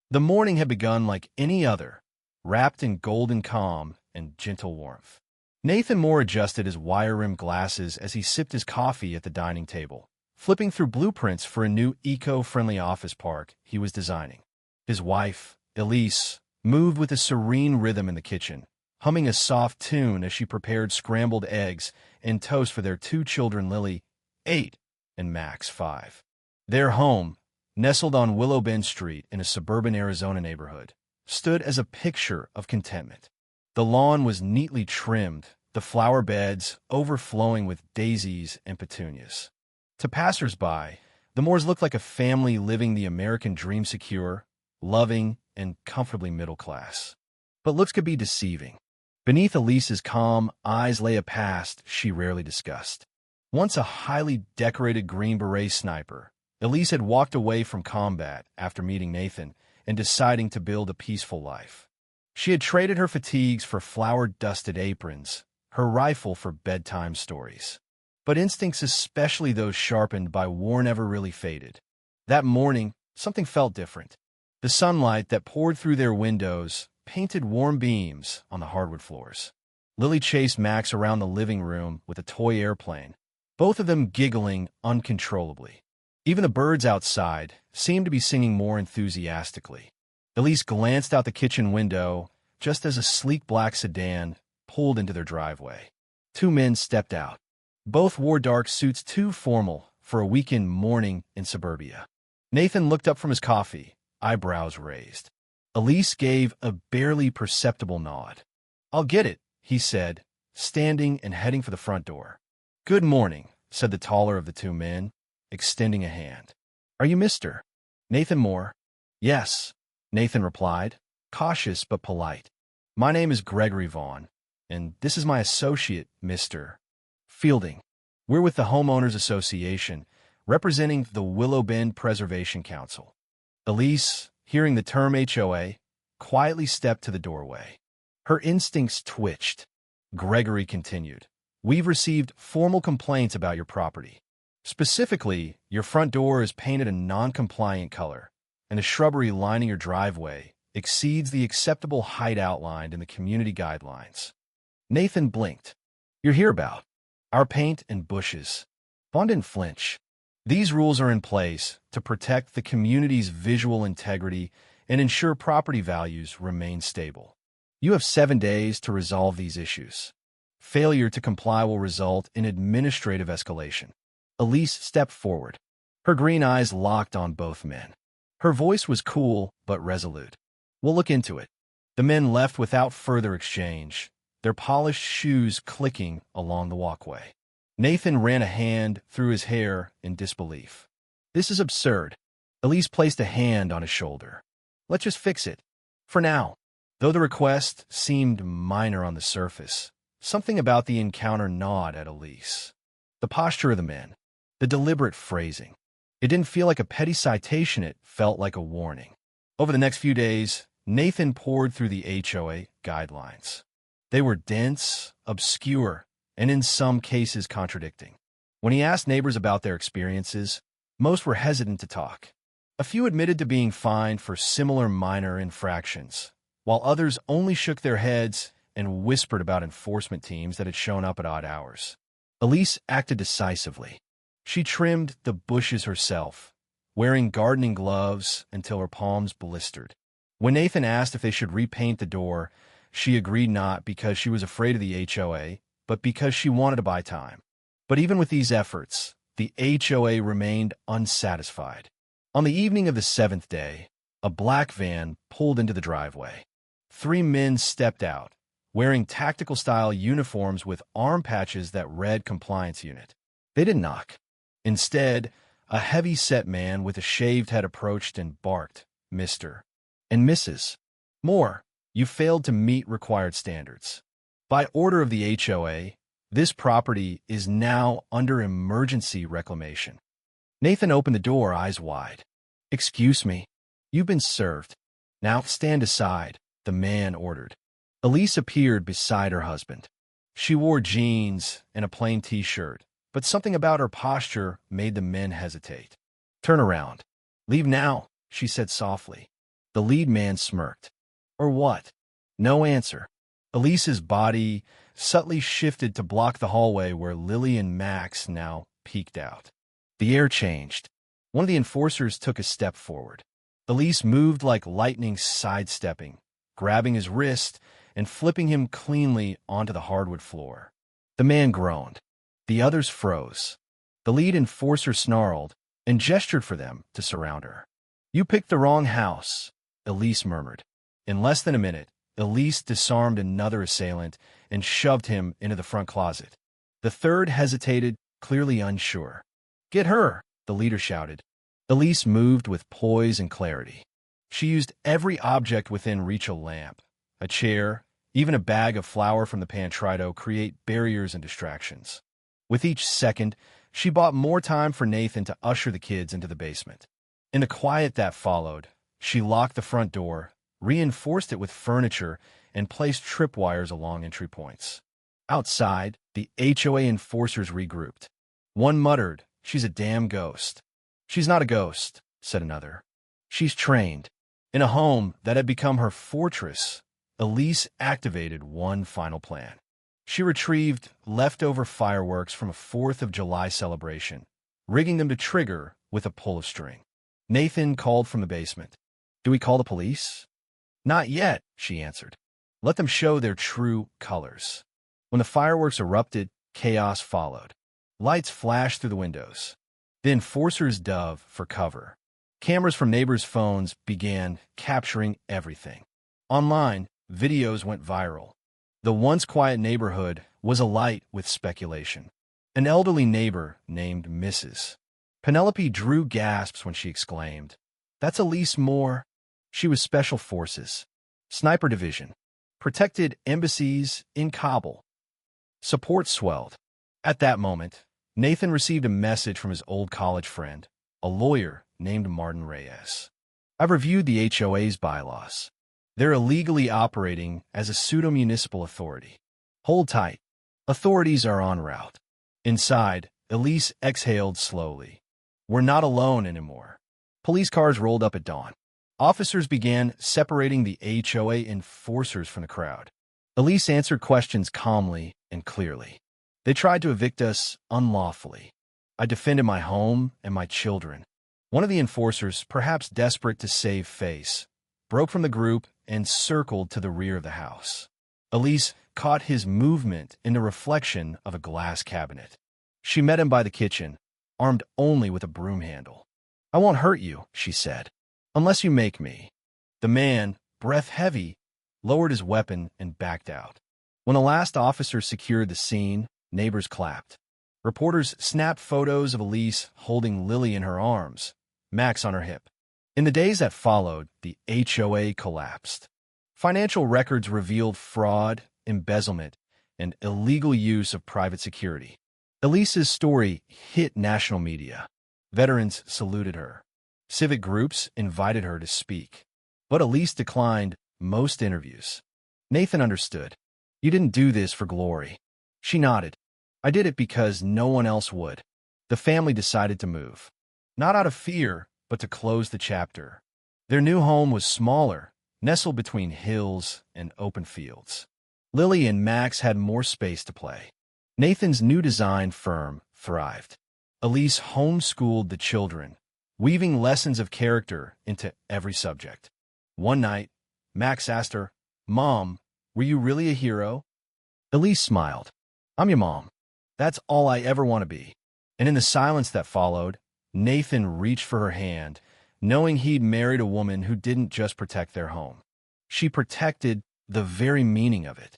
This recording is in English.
The morning had begun like any other, wrapped in golden calm and gentle warmth. Nathan Moore adjusted his wire-rimmed glasses as he sipped his coffee at the dining table, flipping through blueprints for a new eco-friendly office park he was designing. His wife, Elise, moved with a serene rhythm in the kitchen, humming a soft tune as she prepared scrambled eggs and toast for their two children, Lily, 8, and Max, 5. Their home, nestled on Willow Bend Street in a suburban Arizona neighborhood, stood as a picture of contentment. The lawn was neatly trimmed, the flower beds overflowing with daisies and petunias. To passers-by, the Moores looked like a family living the American dream, secure, loving, and comfortably middle class. But looks could be deceiving. Beneath Elise's calm eyes lay a past she rarely discussed. Once a highly decorated Green Beret sniper, Elise had walked away from combat after meeting Nathan and deciding to build a peaceful life. She had traded her fatigues for flour-dusted aprons, her rifle for bedtime stories. But instincts, especially those sharpened by war, never really faded. That morning, something felt different. The sunlight that poured through their windows painted warm beams on the hardwood floors. Lily chased Max around the living room with a toy airplane, both of them giggling uncontrollably. Even the birds outside seemed to be singing more enthusiastically. Elise glanced out the kitchen window just as a sleek black sedan pulled into their driveway. Two men stepped out. Both wore dark suits, too formal for a weekend morning in suburbia. Nathan looked up from his coffee, eyebrows raised. Elise gave a barely perceptible nod. "I'll get it," he said, standing and heading for the front door. "Good morning," said the taller of the two men, extending a hand. "Are you Mr. Nathan Moore?" "Yes," Nathan replied, cautious but polite. "My name is Gregory Vaughn, and this is my associate, Mr. Fielding. We're with the Homeowners Association, representing the Willow Bend Preservation Council." Elise, hearing the term HOA, quietly stepped to the doorway. Her instincts twitched. Gregory continued, "We've received formal complaints about your property. Specifically, your front door is painted a non-compliant color, and the shrubbery lining your driveway exceeds the acceptable height outlined in the community guidelines." Nathan blinked. "You're here about our paint and bushes." Vaughn didn't flinch. "These rules are in place to protect the community's visual integrity and ensure property values remain stable. You have 7 days to resolve these issues. Failure to comply will result in administrative escalation." Elise stepped forward. Her green eyes locked on both men. Her voice was cool but resolute. "We'll look into it." The men left without further exchange, their polished shoes clicking along the walkway. Nathan ran a hand through his hair in disbelief. "This is absurd." Elise placed a hand on his shoulder. "Let's just fix it. For now." Though the request seemed minor on the surface, something about the encounter gnawed at Elise. The posture of the men, the deliberate phrasing. It didn't feel like a petty citation, it felt like a warning. Over the next few days, Nathan poured through the HOA guidelines. They were dense, obscure, and in some cases contradicting. When he asked neighbors about their experiences, most were hesitant to talk. A few admitted to being fined for similar minor infractions, while others only shook their heads and whispered about enforcement teams that had shown up at odd hours. Elise acted decisively. She trimmed the bushes herself, wearing gardening gloves until her palms blistered. When Nathan asked if they should repaint the door, she agreed, not because she was afraid of the HOA, but because she wanted to buy time. But even with these efforts, the HOA remained unsatisfied. On the evening of the 7th day, a black van pulled into the driveway. 3 men stepped out, wearing tactical-style uniforms with arm patches that read Compliance Unit. They didn't knock. Instead, a heavy-set man with a shaved head approached and barked, "Mr. and Mrs. Moore, you failed to meet required standards. By order of the HOA, this property is now under emergency reclamation." Nathan opened the door, eyes wide. "Excuse me. You've been served. Now stand aside," the man ordered. Elise appeared beside her husband. She wore jeans and a plain t-shirt, but something about her posture made the men hesitate. "Turn around. Leave now," she said softly. The lead man smirked. Or what? No answer. Elise's body subtly shifted to block the hallway where Lily and Max now peeked out. The air changed. One of the enforcers took a step forward. Elise moved like lightning, sidestepping, grabbing his wrist and flipping him cleanly onto the hardwood floor. The man groaned. The others froze. The lead enforcer snarled and gestured for them to surround her. "You picked the wrong house," Elise murmured. In less than a minute, Elise disarmed another assailant and shoved him into the front closet. The third hesitated, clearly unsure. "Get her!" the leader shouted. Elise moved with poise and clarity. She used every object within reach: a lamp, a chair, even a bag of flour from the pantry to create barriers and distractions. With each second, she bought more time for Nathan to usher the kids into the basement. In the quiet that followed, she locked the front door, reinforced it with furniture, and placed tripwires along entry points. Outside, the HOA enforcers regrouped. One muttered, "She's a damn ghost." "She's not a ghost," said another. "She's trained." In a home that had become her fortress, Elise activated one final plan. She retrieved leftover fireworks from a 4th of July celebration, rigging them to trigger with a pull of string. Nathan called from the basement. "Do we call the police?" "Not yet," she answered. "Let them show their true colors." When the fireworks erupted, chaos followed. Lights flashed through the windows. The enforcers dove for cover. Cameras from neighbors' phones began capturing everything. Online, videos went viral. The once quiet neighborhood was alight with speculation. An elderly neighbor named Mrs. Penelope drew gasps when she exclaimed, "That's Elise Moore." She was Special Forces, Sniper Division, protected embassies in Kabul. Support swelled. At that moment, Nathan received a message from his old college friend, a lawyer named Martin Reyes. "I've reviewed the HOA's bylaws. They're illegally operating as a pseudo-municipal authority. Hold tight. Authorities are en route." Inside, Elise exhaled slowly. "We're not alone anymore." Police cars rolled up at dawn. Officers began separating the HOA enforcers from the crowd. Elise answered questions calmly and clearly. "They tried to evict us unlawfully. I defended my home and my children." One of the enforcers, perhaps desperate to save face, broke from the group and circled to the rear of the house. Elise caught his movement in the reflection of a glass cabinet. She met him by the kitchen, armed only with a broom handle. "I won't hurt you," she said, "unless you make me." The man, breath heavy, lowered his weapon and backed out. When the last officer secured the scene, neighbors clapped. Reporters snapped photos of Elise holding Lily in her arms, Max on her hip. In the days that followed, the HOA collapsed. Financial records revealed fraud, embezzlement, and illegal use of private security. Elise's story hit national media. Veterans saluted her. Civic groups invited her to speak. But Elise declined most interviews. Nathan understood. "You didn't do this for glory." She nodded. "I did it because no one else would." The family decided to move. Not out of fear, but to close the chapter. Their new home was smaller, nestled between hills and open fields. Lily and Max had more space to play. Nathan's new design firm thrived. Elise homeschooled the children, weaving lessons of character into every subject. One night, Max asked her, "Mom, were you really a hero?" Elise smiled. "I'm your mom. That's all I ever want to be." And in the silence that followed, Nathan reached for her hand, knowing he'd married a woman who didn't just protect their home. She protected the very meaning of it.